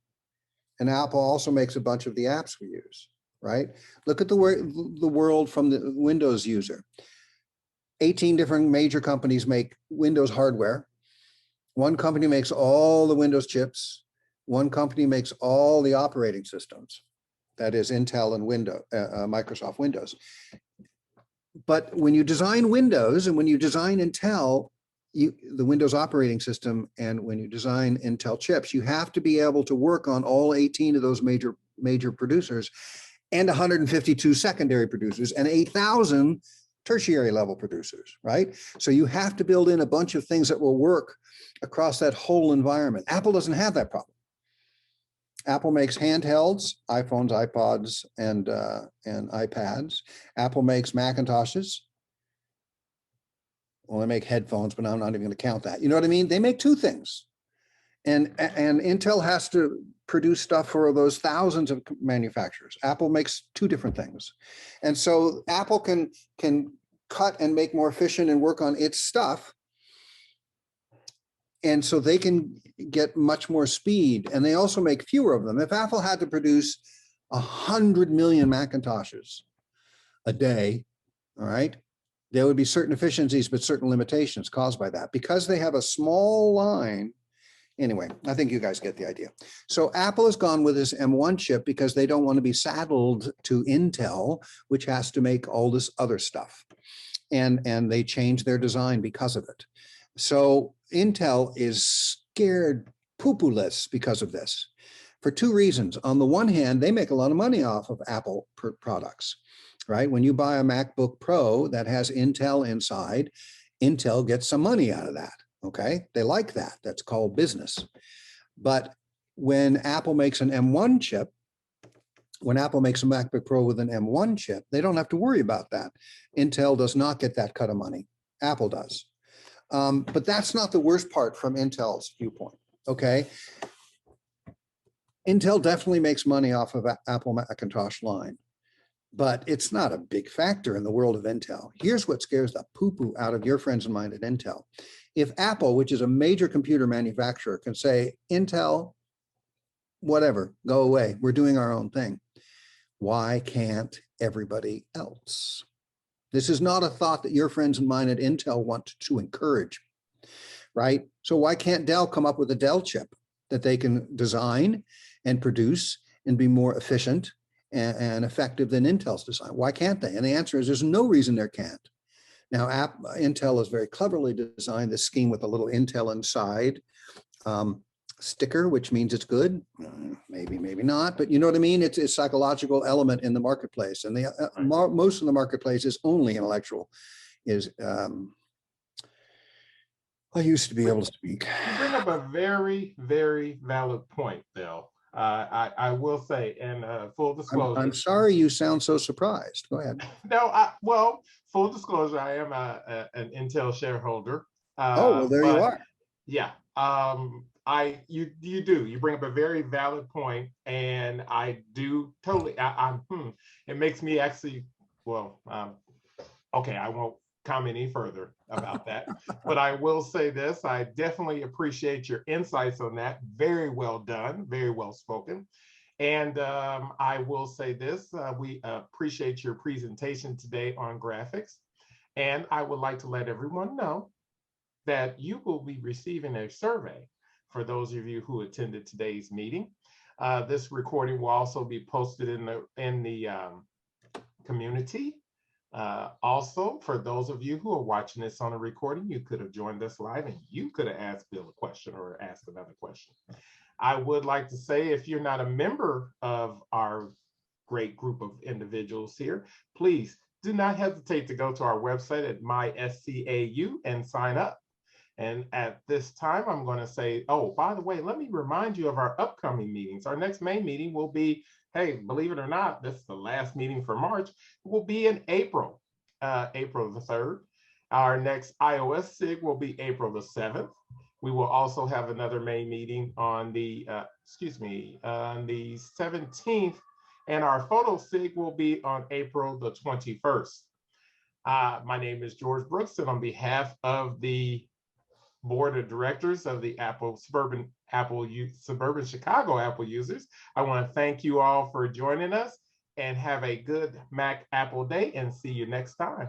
And Apple also makes a bunch of the apps we use, right? Look at the world from the Windows user. 18 different major companies make Windows hardware. One company makes all the Windows chips. One company makes all the operating systems. That is Intel and Microsoft Windows. But when you design Windows and when you design Intel, the Windows operating system, and when you design Intel chips, you have to be able to work on all 18 of those major producers and 152 secondary producers and 8,000 tertiary level producers, right? So you have to build in a bunch of things that will work across that whole environment. Apple doesn't have that problem. Apple makes handhelds, iPhones, iPods, and iPads. Apple makes Macintoshes. Well, they make headphones, but I'm not even going to count that. You know what I mean? They make two things. And Intel has to produce stuff for those thousands of manufacturers. Apple makes two different things. And so Apple can cut and make more efficient and work on its stuff. And so they can get much more speed, and they also make fewer of them. If Apple had to produce 100 million Macintoshes a day, all right, there would be certain efficiencies, but certain limitations caused by that. Because they have a small line. Anyway, I think you guys get the idea. So Apple has gone with this M1 chip because they don't want to be saddled to Intel, which has to make all this other stuff. And they changed their design because of it. So Intel is scared poo-poo-less because of this for two reasons. On the one hand, they make a lot of money off of Apple products, right? When you buy a MacBook Pro that has Intel inside, Intel gets some money out of that. Okay, they like that. That's called business. But when Apple makes an M1 chip, when Apple makes a MacBook Pro with an M1 chip, they don't have to worry about that. Intel does not get that cut of money. Apple does. But that's not the worst part from Intel's viewpoint. Okay. Intel definitely makes money off of Apple Macintosh line, but it's not a big factor in the world of Intel. Here's what scares the poo-poo out of your friends and mine at Intel. If Apple, which is a major computer manufacturer, can say, Intel, whatever, go away, we're doing our own thing, why can't everybody else? This is not a thought that your friends and mine at Intel want to encourage, right? So why can't Dell come up with a Dell chip that they can design and produce and be more efficient and effective than Intel's design? Why can't they? And the answer is there's no reason there can't. Now, Intel has very cleverly designed this scheme with a little Intel inside sticker, which means it's good. Maybe, maybe not, but you know what I mean? It's a psychological element in the marketplace, and most of the marketplace is only intellectual. I used to be able to speak. You bring up a very, very valid point, Bill. I will say, and full disclosure. I'm sorry you sound so surprised. Go ahead. No, well, full disclosure, I am an Intel shareholder. Well, there you are. Yeah, you bring up a very valid point, and I do totally. It makes me actually, well, okay, I won't comment any further about that, but I will say this: I definitely appreciate your insights on that. Very well done, very well spoken. And I will say this, we appreciate your presentation today on graphics. And I would like to let everyone know that you will be receiving a survey for those of you who attended today's meeting. This recording will also be posted in the community. Also, for those of you who are watching this on a recording, you could have joined us live and you could have asked Bill a question or asked another question. I would like to say, if you're not a member of our great group of individuals here, please do not hesitate to go to our website at MySCAU and sign up. And at this time, I'm going to say, oh, by the way, let me remind you of our upcoming meetings. Our next main meeting will be, hey, believe it or not, this is the last meeting for March. It will be in April, April the 3rd. Our next iOS SIG will be April the 7th. We will also have another main meeting on the, on the 17th, and our photo SIG will be on April the 21st. My name is George Brooks, and on behalf of the board of directors of the Suburban Chicago Apple users, I want to thank you all for joining us, and have a good Mac Apple Day, and see you next time.